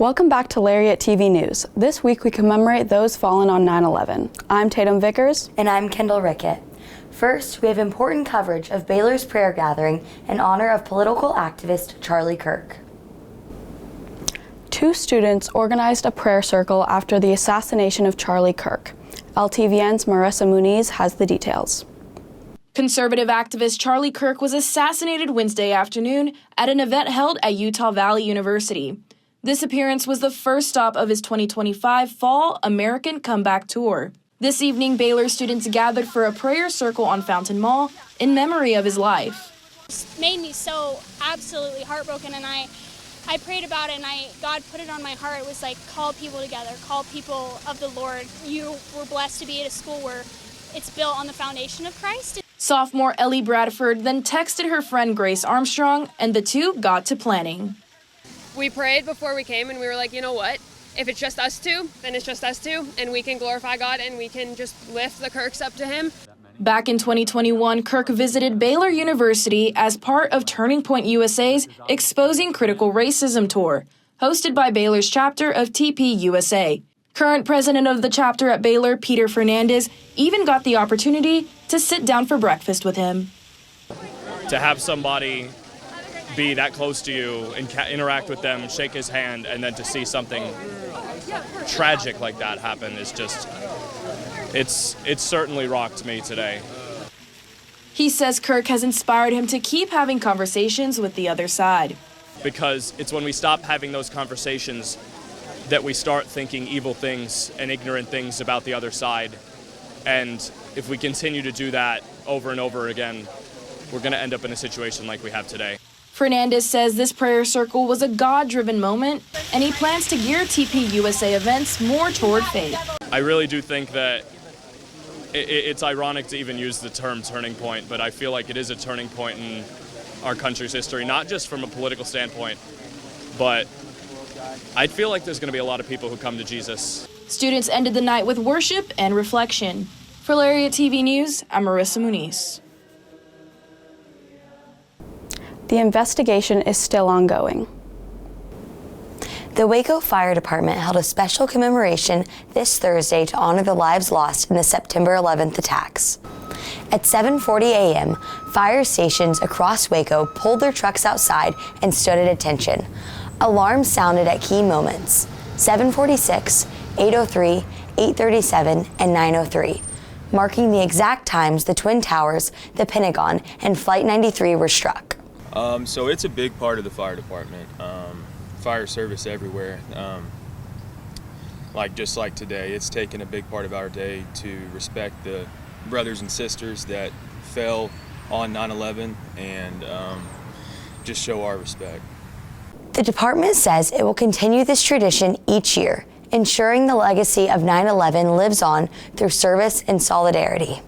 Welcome back to Lariat TV News. This week we commemorate those fallen on 9/11. I'm Tatum Vickers. And I'm Kendall Rickett. First, we have important coverage of Baylor's prayer gathering in honor of political activist Charlie Kirk. 2 students organized a prayer circle after the assassination of Charlie Kirk. LTVN's Marissa Muniz has the details. Conservative activist Charlie Kirk was assassinated Wednesday afternoon at an event held at Utah Valley University. This appearance was the first stop of his 2025 Fall American Comeback Tour. This evening, Baylor students gathered for a prayer circle on Fountain Mall in memory of his life. It made me so absolutely heartbroken, and I prayed about it, and God put it on my heart. It was like, call people together, call people of the Lord. You were blessed to be at a school where it's built on the foundation of Christ. Sophomore Ellie Bradford then texted her friend Grace Armstrong, and the two got to planning. We prayed before we came, and we were like, you know what? If it's just us two, then it's just us two, and we can glorify God, and we can just lift the Kirks up to Him. Back in 2021, Kirk visited Baylor University as part of Turning Point USA's Exposing Critical Racism Tour, hosted by Baylor's chapter of TP USA. Current president of the chapter at Baylor, Peter Fernandez, even got the opportunity to sit down for breakfast with him. To have somebody be that close to you and interact with them, shake his hand, and then to see something tragic like that happen is just, it's certainly rocked me today. He says Kirk has inspired him to keep having conversations with the other side. Because it's when we stop having those conversations that we start thinking evil things and ignorant things about the other side. And if we continue to do that over and over again, we're going to end up in a situation like we have today. Fernandez says this prayer circle was a God-driven moment, and he plans to gear TP USA events more toward faith. I really do think that it's ironic to even use the term turning point, but I feel like it is a turning point in our country's history, not just from a political standpoint, but I feel like there's going to be a lot of people who come to Jesus. Students ended the night with worship and reflection. For Lariat TV News, I'm Marissa Muniz. The investigation is still ongoing. The Waco Fire Department held a special commemoration this Thursday to honor the lives lost in the September 11th attacks. At 7:40 a.m., fire stations across Waco pulled their trucks outside and stood at attention. Alarms sounded at key moments: 7:46, 8:03, 8:37, and 9:03, marking the exact times the Twin Towers, the Pentagon, and Flight 93 were struck. So it's a big part of the fire department. Fire service everywhere. Just like today, it's taken a big part of our day to respect the brothers and sisters that fell on 9/11 and just show our respect. The department says it will continue this tradition each year, ensuring the legacy of 9/11 lives on through service and solidarity.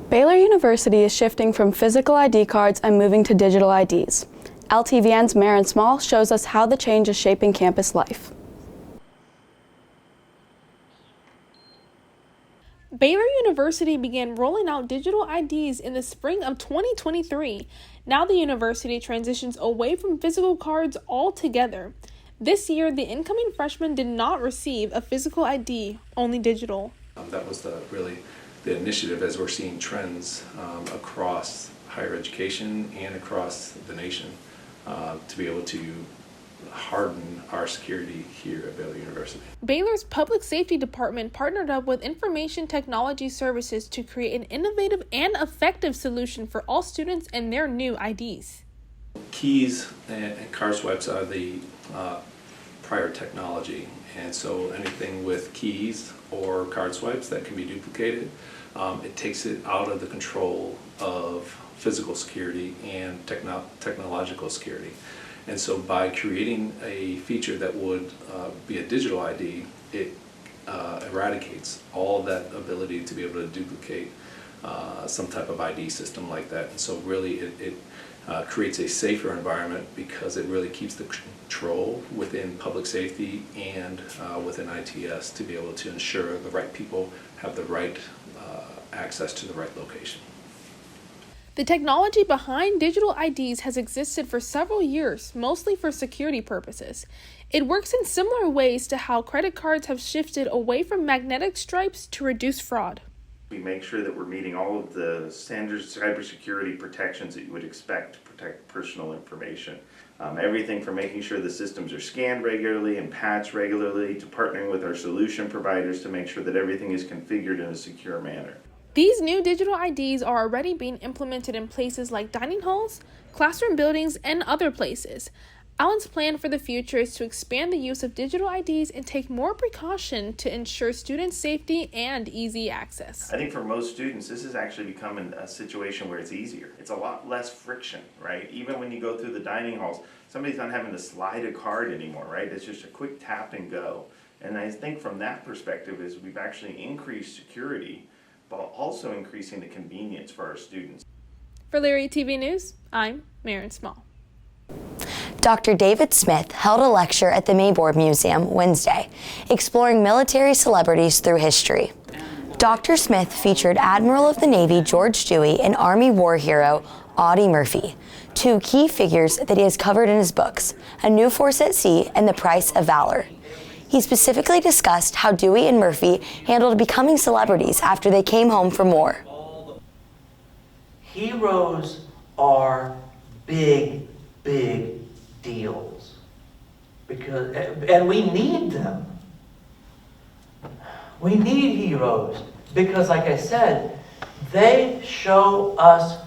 Baylor University is shifting from physical ID cards and moving to digital IDs. LTVN's Maren Small shows us how the change is shaping campus life. Baylor University began rolling out digital IDs in the spring of 2023. Now the university transitions away from physical cards altogether. This year, the incoming freshmen did not receive a physical ID, only digital. That was really the initiative as we're seeing trends across higher education and across the nation to be able to harden our security here at Baylor University. Baylor's Public Safety Department partnered up with Information Technology Services to create an innovative and effective solution for all students and their new IDs. Keys and card swipes are the prior technology, and so anything with keys or card swipes that can be duplicated, it takes it out of the control of physical security and technological security. And so by creating a feature that would be a digital ID, it eradicates all of that ability to be able to duplicate some type of ID system like that. And so really it creates a safer environment because it really keeps the control within public safety and within ITS to be able to ensure the right people have the right access to the right location. The technology behind digital IDs has existed for several years, mostly for security purposes. It works in similar ways to how credit cards have shifted away from magnetic stripes to reduce fraud. We make sure that we're meeting all of the standard cybersecurity protections that you would expect to protect personal information. Everything from making sure the systems are scanned regularly and patched regularly to partnering with our solution providers to make sure that everything is configured in a secure manner. These new digital IDs are already being implemented in places like dining halls, classroom buildings, and other places. Allen's plan for the future is to expand the use of digital IDs and take more precaution to ensure student safety and easy access. I think for most students, this is actually becoming a situation where it's easier. It's a lot less friction, right? Even when you go through the dining halls, somebody's not having to slide a card anymore, right? It's just a quick tap and go. And I think from that perspective is we've actually increased security while also increasing the convenience for our students. For Lariat TV News, I'm Maren Small. Dr. David Smith held a lecture at the Mayboard Museum Wednesday, exploring military celebrities through history. Dr. Smith featured Admiral of the Navy George Dewey and Army war hero Audie Murphy, two key figures that he has covered in his books, A New Force at Sea and The Price of Valor. He specifically discussed how Dewey and Murphy handled becoming celebrities after they came home from war. Heroes are big deals, and we need them. We need heroes because, like I said, they show us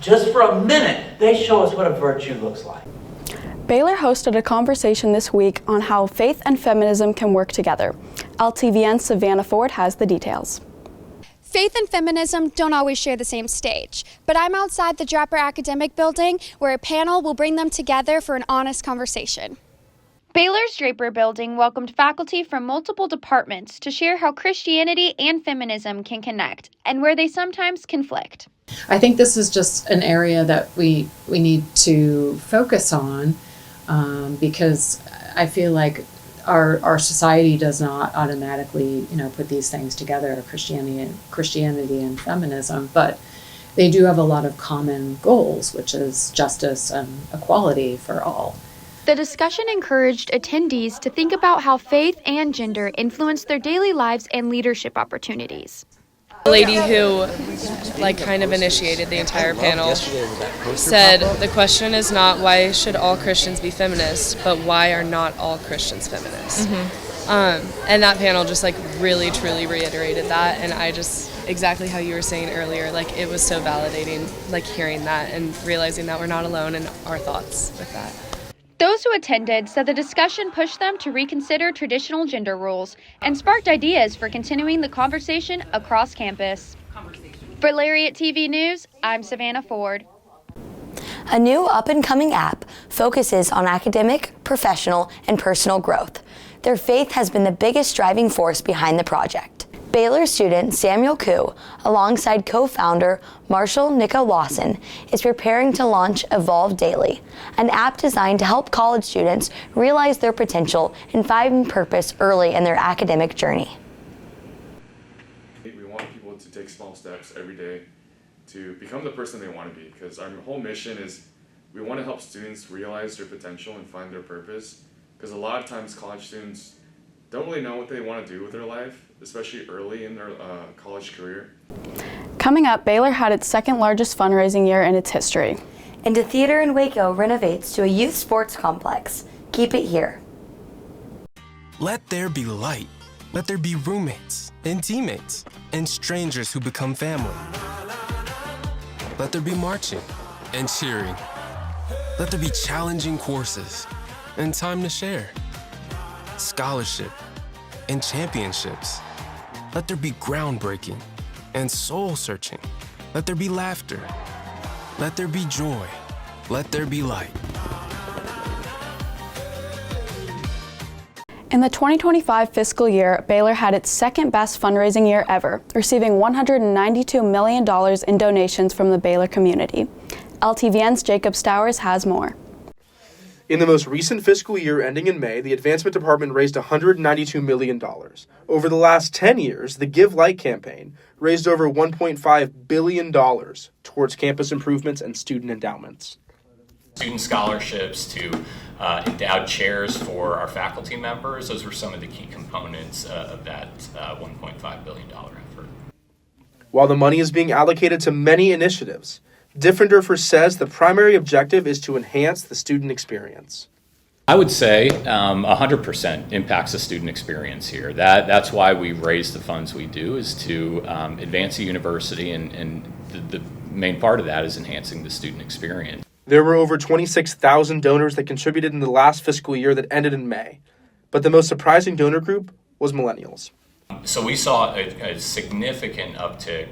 just for a minute, they show us what a virtue looks like. Baylor hosted a conversation this week on how faith and feminism can work together. LTVN's Savannah Ford has the details. Faith and feminism don't always share the same stage, but I'm outside the Draper Academic Building where a panel will bring them together for an honest conversation. Baylor's Draper Building welcomed faculty from multiple departments to share how Christianity and feminism can connect and where they sometimes conflict. I think this is just an area that we need to focus on because I feel like our society does not automatically, put these things together, Christianity and feminism, but they do have a lot of common goals, which is justice and equality for all. The discussion encouraged attendees to think about how faith and gender influence their daily lives and leadership opportunities. The lady who kind of initiated the entire panel said the question is not why should all Christians be feminists, but why are not all Christians feminists? And that panel just really truly reiterated that, and I just exactly how you were saying earlier, it was so validating hearing that and realizing that we're not alone in our thoughts with that. Those who attended said the discussion pushed them to reconsider traditional gender roles and sparked ideas for continuing the conversation across campus. For Lariat TV News, I'm Savannah Ford. A new up-and-coming app focuses on academic, professional, and personal growth. Their faith has been the biggest driving force behind the project. Baylor student Samuel Koo, alongside co-founder Marshall Nico Lawson, is preparing to launch Evolve Daily, an app designed to help college students realize their potential and find purpose early in their academic journey. We want people to take small steps every day to become the person they want to be, because our whole mission is we want to help students realize their potential and find their purpose, because a lot of times college students don't really know what they want to do with their life, especially early in their college career. Coming up, Baylor had its second largest fundraising year in its history. And a theater in Waco renovates to a youth sports complex. Keep it here. Let there be light. Let there be roommates and teammates and strangers who become family. Let there be marching and cheering. Let there be challenging courses and time to share. Scholarship and championships. Let there be groundbreaking and soul-searching. Let there be laughter. Let there be joy. Let there be light. In the 2025 fiscal year, Baylor had its second best fundraising year ever, receiving $192 million in donations from the Baylor community. LTVN's Jacob Stowers has more. In the most recent fiscal year ending in May, the Advancement Department raised $192 million. Over the last 10 years, the Give Light campaign raised over $1.5 billion towards campus improvements and student endowments. Student scholarships to endowed chairs for our faculty members, those were some of the key components of that $1.5 billion effort. While the money is being allocated to many initiatives, Diffenderfer says the primary objective is to enhance the student experience. I would say 100% impacts the student experience here. That's why we raise the funds we do, is to advance the university, and the main part of that is enhancing the student experience. There were over 26,000 donors that contributed in the last fiscal year that ended in May, but the most surprising donor group was millennials. So we saw a significant uptick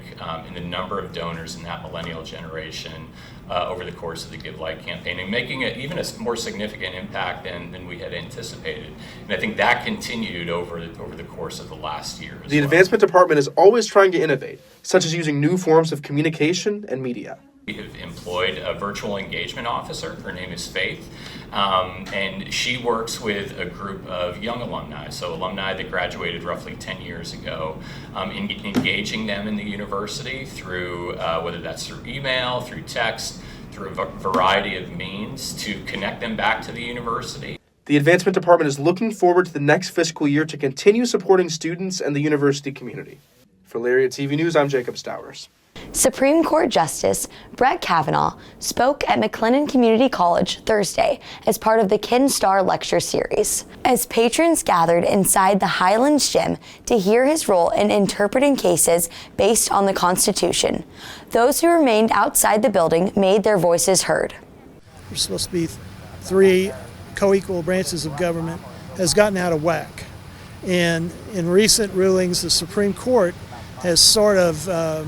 in the number of donors in that millennial generation over the course of the Give Light campaign, and making it even a more significant impact than we had anticipated. And I think that continued over the course of the last year. The Advancement Department is always trying to innovate, such as using new forms of communication and media. We have employed a virtual engagement officer. Her name is Faith, and she works with a group of young alumni, so alumni that graduated roughly 10 years ago, engaging them in the university through, whether that's through email, through text, through a variety of means to connect them back to the university. The Advancement Department is looking forward to the next fiscal year to continue supporting students and the university community. For Lariat TV News, I'm Jacob Stowers. Supreme Court Justice Brett Kavanaugh spoke at McLennan Community College Thursday as part of the Ken Starr Lecture Series, as patrons gathered inside the Highlands Gym to hear his role in interpreting cases based on the Constitution. Those who remained outside the building made their voices heard. There's supposed to be three co-equal branches of government, has gotten out of whack. And in recent rulings, the Supreme Court has sort of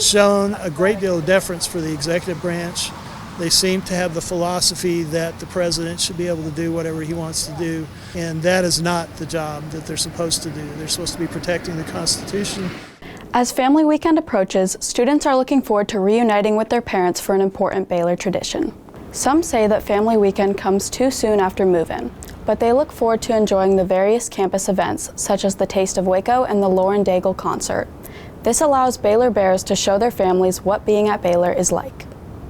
shown a great deal of deference for the executive branch. They seem to have the philosophy that the president should be able to do whatever he wants to do, and that is not the job that they're supposed to do. They're supposed to be protecting the Constitution. As Family Weekend approaches, students are looking forward to reuniting with their parents for an important Baylor tradition. Some say that Family Weekend comes too soon after move-in, but they look forward to enjoying the various campus events, such as the Taste of Waco and the Lauren Daigle concert. This allows Baylor Bears to show their families what being at Baylor is like.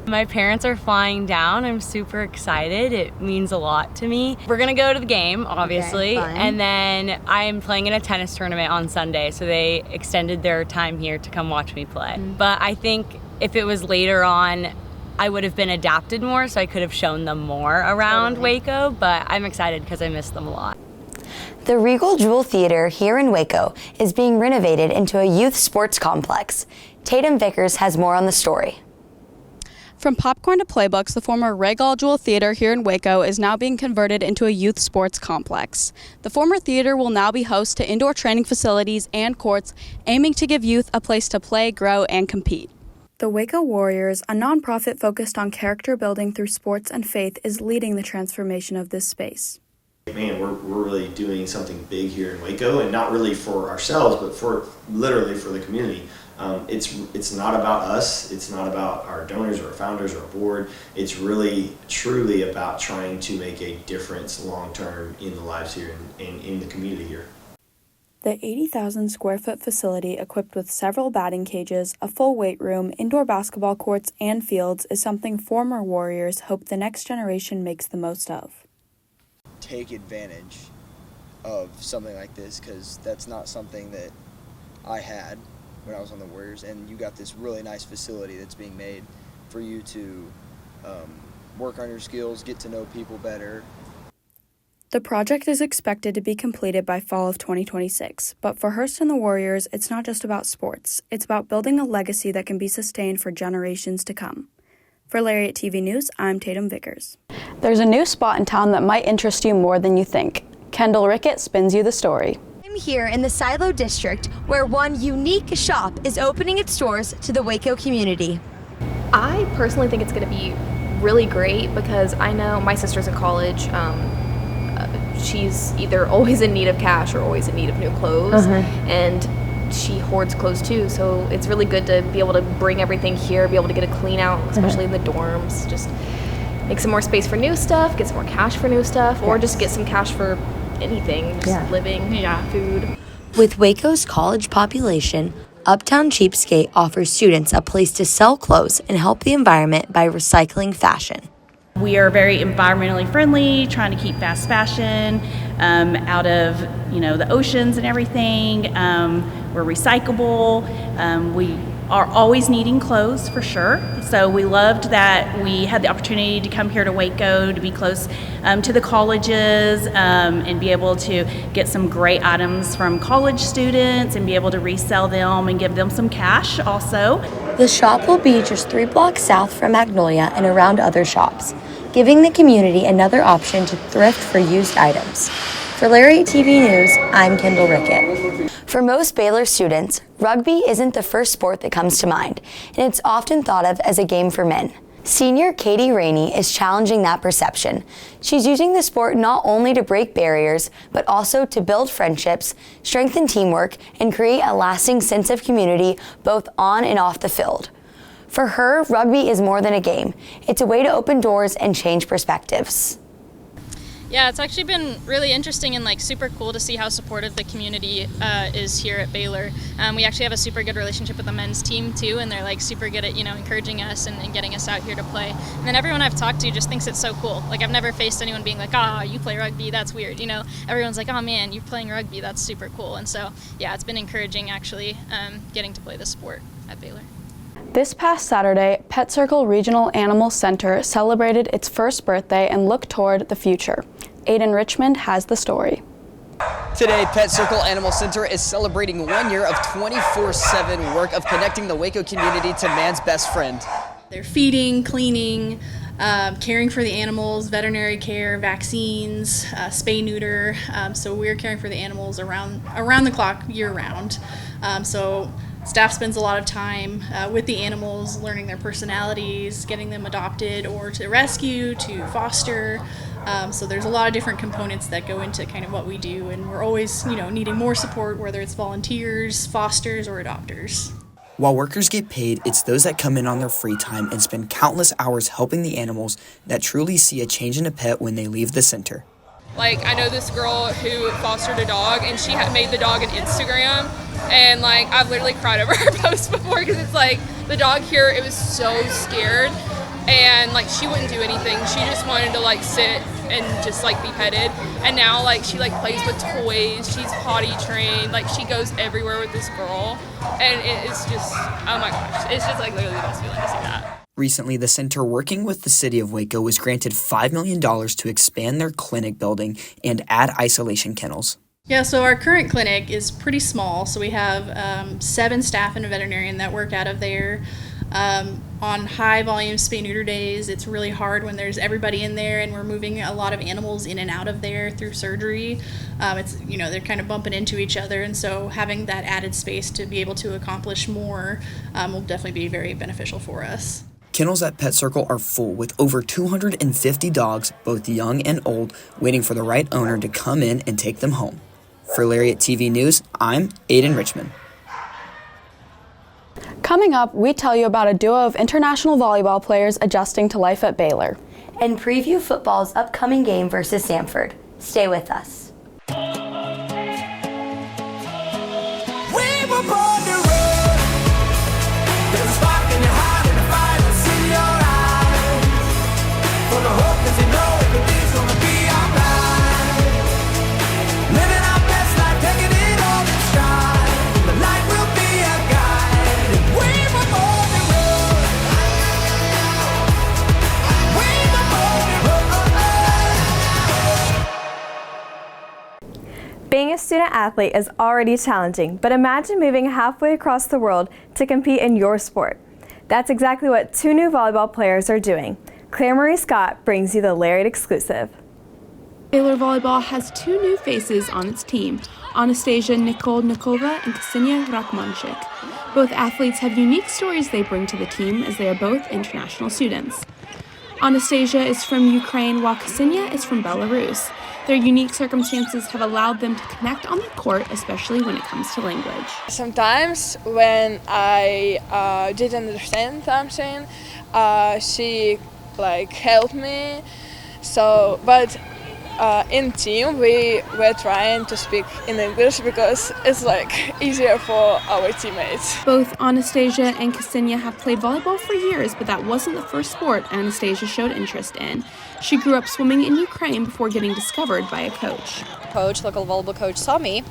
My parents are flying down. I'm super excited. It means a lot to me. We're gonna go to the game, obviously, and then I'm playing in a tennis tournament on Sunday, so they extended their time here to come watch me play. But I think if it was later on, I would have been adapted more, so I could have shown them more around Waco, but I'm excited because I miss them a lot. The Regal Jewel Theater here in Waco is being renovated into a youth sports complex. Tatum Vickers has more on the story. From popcorn to playbooks, the former Regal Jewel Theater here in Waco is now being converted into a youth sports complex. The former theater will now be host to indoor training facilities and courts, aiming to give youth a place to play, grow, and compete. The Waco Warriors, a nonprofit focused on character building through sports and faith, is leading the transformation of this space. Man, we're really doing something big here in Waco, and not really for ourselves, but for literally for the community. It's not about us. It's not about our donors or our founders or our board. It's really, truly about trying to make a difference long term in the lives here and in the community here. The 80,000 square foot facility, equipped with several batting cages, a full weight room, indoor basketball courts, and fields, is something former Warriors hope the next generation makes the most of. Take advantage of something like this, because that's not something that I had when I was on the Warriors, and you got this really nice facility that's being made for you to work on your skills, get to know people better. The project is expected to be completed by fall of 2026, but for Hearst and the Warriors, it's not just about sports. It's about building a legacy that can be sustained for generations to come. For Lariat TV News, I'm Tatum Vickers. There's a new spot in town that might interest you more than you think. Kendall Rickett spins you the story. I'm here in the Silo District, where one unique shop is opening its doors to the Waco community. I personally think it's going to be really great because I know my sister's in college. She's either always in need of cash or always in need of new clothes, and she hoards clothes too, so it's really good to be able to bring everything here, be able to get a clean out, especially in the dorms. Just make some more space for new stuff, get some more cash for new stuff, or just get some cash for anything, just living, food. With Waco's college population, Uptown Cheapskate offers students a place to sell clothes and help the environment by recycling fashion. We are very environmentally friendly, trying to keep fast fashion out of the oceans and everything. We're recyclable. We are always needing clothes for sure. So we loved that we had the opportunity to come here to Waco to be close to the colleges and be able to get some great items from college students and be able to resell them and give them some cash also. The shop will be just 3 blocks south from Magnolia and around other shops, giving the community another option to thrift for used items. For Lariat TV News, I'm Kendall Rickett. For most Baylor students, rugby isn't the first sport that comes to mind, and it's often thought of as a game for men. Senior Katie Rainey is challenging that perception. She's using the sport not only to break barriers, but also to build friendships, strengthen teamwork, and create a lasting sense of community both on and off the field. For her, rugby is more than a game. It's a way to open doors and change perspectives. Yeah, it's actually been really interesting and super cool to see how supportive the community is here at Baylor. We actually have a super good relationship with the men's team too, and they're super good at encouraging us and getting us out here to play. And then everyone I've talked to just thinks it's so cool. I've never faced anyone being you play rugby, that's weird. Everyone's like, oh man, you're playing rugby, that's super cool. And so yeah, it's been encouraging actually getting to play this sport at Baylor. This past Saturday, Pet Circle Regional Animal Center celebrated its first birthday and looked toward the future. Aiden Richmond has the story. Today, Pet Circle Animal Center is celebrating 1 year of 24/7 work of connecting the Waco community to man's best friend. They're feeding, cleaning, caring for the animals, veterinary care, vaccines, spay, neuter. So we're caring for the animals around the clock, year round. So staff spends a lot of time with the animals, learning their personalities, getting them adopted or to rescue, to foster. So there's a lot of different components that go into kind of what we do, and we're always, needing more support, whether it's volunteers, fosters, or adopters. While workers get paid, it's those that come in on their free time and spend countless hours helping the animals that truly see a change in a pet when they leave the center. I know this girl who fostered a dog, and she had made the dog an Instagram, and I've literally cried over her post before because it's the dog here, it was so scared, and she wouldn't do anything. She just wanted to sit and just be petted, and now she plays with toys, she's potty trained, she goes everywhere with this girl, and it's just, oh my gosh, it's just literally the best feeling to see that. Recently, the center, working with the city of Waco, was granted $5 million to expand their clinic building and add isolation kennels. Yeah, so our current clinic is pretty small. So we have 7 staff and a veterinarian that work out of there. On high volume spay neuter days, it's really hard when there's everybody in there and we're moving a lot of animals in and out of there through surgery. It's they're kind of bumping into each other, and so having that added space to be able to accomplish more will definitely be very beneficial for us. Kennels at Pet Circle are full with over 250 dogs, both young and old, waiting for the right owner to come in and take them home. For Lariat TV News, I'm Aiden Richmond. Coming up, we tell you about a duo of international volleyball players adjusting to life at Baylor. And preview football's upcoming game versus Samford. Stay with us. Being a student athlete is already challenging, but imagine moving halfway across the world to compete in your sport. That's exactly what 2 new volleyball players are doing. Claire Marie Scott brings you the Lariat exclusive. Baylor Volleyball has 2 new faces on its team, Anastasia Nikolnikova and Ksenia Rakmanchik. Both athletes have unique stories they bring to the team as they are both international students. Anastasia is from Ukraine while Ksenia is from Belarus. Their unique circumstances have allowed them to connect on the court, especially when it comes to language. Sometimes when I didn't understand something, she like help me. So, but in team we were trying to speak in English because it's like easier for our teammates. Both Anastasia and Ksenia have played volleyball for years, but that wasn't the first sport Anastasia showed interest in. She grew up swimming in Ukraine before getting discovered by a coach. Local volleyball coach saw me,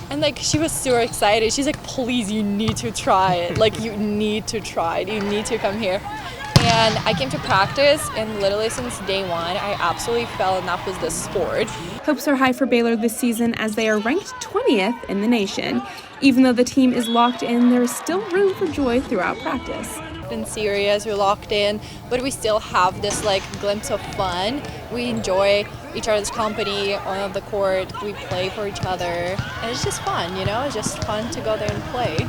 and like she was super excited. She's like, please, you need to try it. Like, you need to try it. You need to come here. And I came to practice, and literally since day one, I absolutely fell in love with this sport. Hopes are high for Baylor this season as they are ranked 20th in the nation. Even though the team is locked in, there is still room for joy throughout practice. Been serious, we're locked in, but we still have this like glimpse of fun. We enjoy each other's company on the court. We play for each other, and it's just fun, you know. It's just fun to go there and play.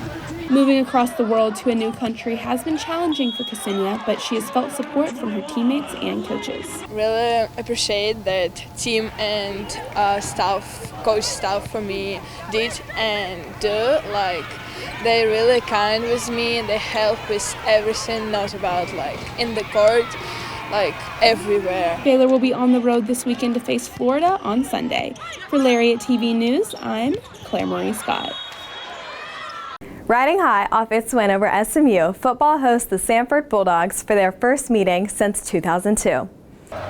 Moving across the world to a new country has been challenging for Ksenia, but she has felt support from her teammates and coaches. Really appreciate that team and coach staff for me did and do. Like, they're really kind with me and they help with everything, not about like in the court, like everywhere. Baylor will be on the road this weekend to face Florida on Sunday. For Lariat TV News, I'm Claire Marie Scott. Riding high off its win over SMU, football hosts the Sanford Bulldogs for their first meeting since 2002.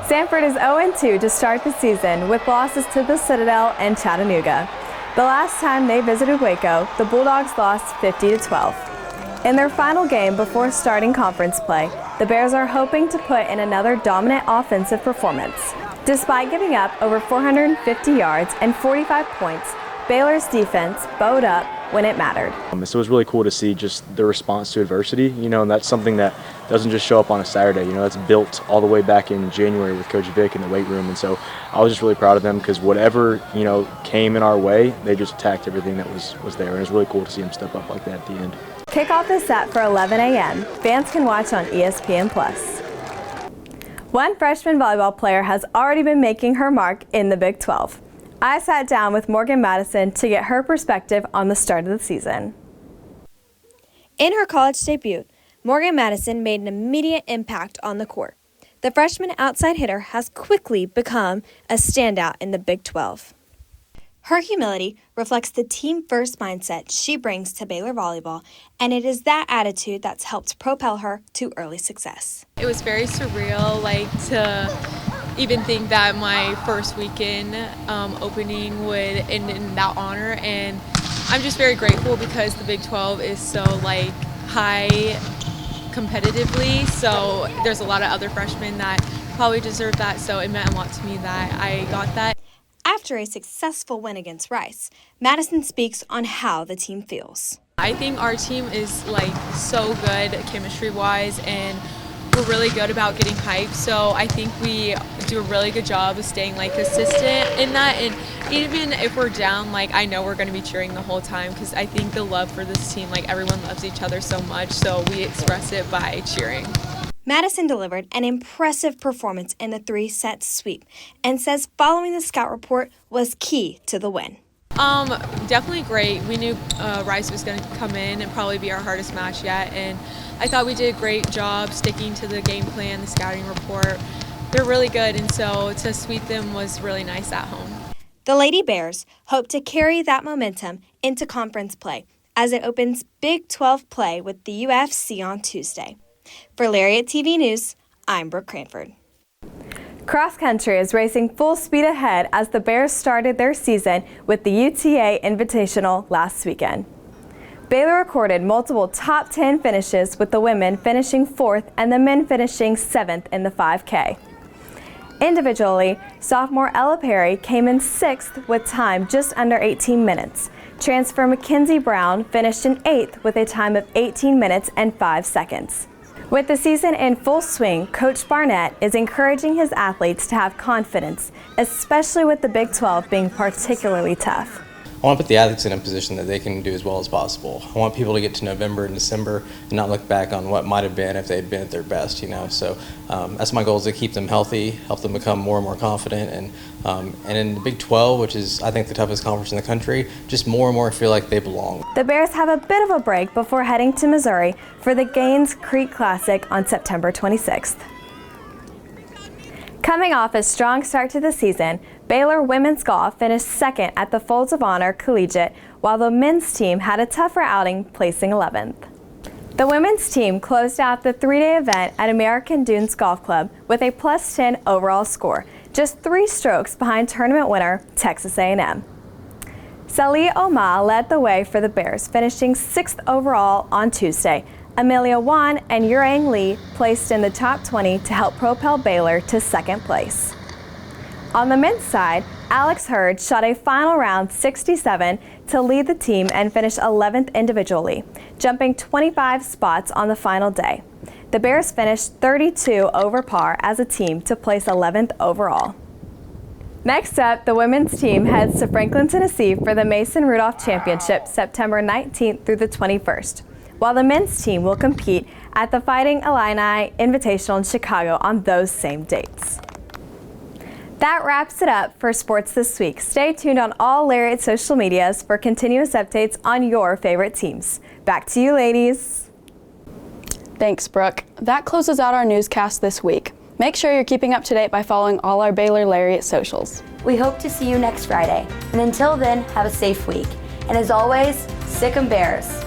Sanford is 0-2 to start the season with losses to the Citadel and Chattanooga. The last time they visited Waco, the Bulldogs lost 50-12. In their final game before starting conference play, the Bears are hoping to put in another dominant offensive performance. Despite giving up over 450 yards and 45 points, Baylor's defense bowed up when it mattered. So it was really cool to see just the response to adversity, and that's something that doesn't just show up on a Saturday. That's built all the way back in January with Coach Vic in the weight room. And so I was just really proud of them because whatever, came in our way, they just attacked everything that was there. And it was really cool to see them step up like that at the end. Kickoff is set for 11 a.m. Fans can watch on ESPN+. One freshman volleyball player has already been making her mark in the Big 12. I sat down with Morgan Madison to get her perspective on the start of the season. In her college debut, Morgan Madison made an immediate impact on the court. The freshman outside hitter has quickly become a standout in the Big 12. Her humility reflects the team-first mindset she brings to Baylor volleyball, and it is that attitude that's helped propel her to early success. It was very surreal, to even think that my first weekend opening would end in that honor, and I'm just very grateful because the Big 12 is so high competitively, so there's a lot of other freshmen that probably deserve that, so it meant a lot to me that I got that. After a successful win against Rice, Madison speaks on how the team feels. I think our team is so good chemistry-wise, and we're really good about getting hyped, so I think we do a really good job of staying consistent in that, and even if we're down, I know we're going to be cheering the whole time because I think the love for this team, everyone loves each other so much, so we express it by cheering. Madison delivered an impressive performance in the 3-set sweep and says following the scout report was key to the win. Definitely great. We knew Rice was going to come in and probably be our hardest match yet, and I thought we did a great job sticking to the game plan, the scouting report. They're really good, and so to sweep them was really nice at home. The Lady Bears hope to carry that momentum into conference play as it opens Big 12 play with the UFC on Tuesday. For Lariat TV News, I'm Brooke Cranford. Cross country is racing full speed ahead as the Bears started their season with the UTA Invitational last weekend. Baylor recorded multiple top 10 finishes with the women finishing 4th and the men finishing 7th in the 5K. Individually, sophomore Ella Perry came in 6th with time just under 18 minutes. Transfer Mackenzie Brown finished in 8th with a time of 18 minutes and 5 seconds. With the season in full swing, Coach Barnett is encouraging his athletes to have confidence, especially with the Big 12 being particularly tough. I want to put the athletes in a position that they can do as well as possible. I want people to get to November and December and not look back on what might have been if they had been at their best, So that's my goal, is to keep them healthy, help them become more and more confident. And in the Big 12, which is, I think, the toughest conference in the country, just more and more feel like they belong. The Bears have a bit of a break before heading to Missouri for the Gaines Creek Classic on September 26th. Coming off a strong start to the season, Baylor women's golf finished second at the Folds of Honor Collegiate, while the men's team had a tougher outing, placing 11th. The women's team closed out the 3-day event at American Dunes Golf Club with a +10 overall score, just 3 strokes behind tournament winner Texas A&M. Salih Omar led the way for the Bears, finishing 6th overall on Tuesday. Amelia Wan and Yurang Lee placed in the top 20 to help propel Baylor to 2nd place. On the men's side, Alex Hurd shot a final round 67 to lead the team and finish 11th individually, jumping 25 spots on the final day. The Bears finished 32 over par as a team to place 11th overall. Next up, the women's team heads to Franklin, Tennessee for the Mason Rudolph Championship September 19th through the 21st, while the men's team will compete at the Fighting Illini Invitational in Chicago on those same dates. That wraps it up for sports this week. Stay tuned on all Lariat social medias for continuous updates on your favorite teams. Back to you, ladies. Thanks, Brooke. That closes out our newscast this week. Make sure you're keeping up to date by following all our Baylor Lariat socials. We hope to see you next Friday. And until then, have a safe week. And as always, sick 'em Bears.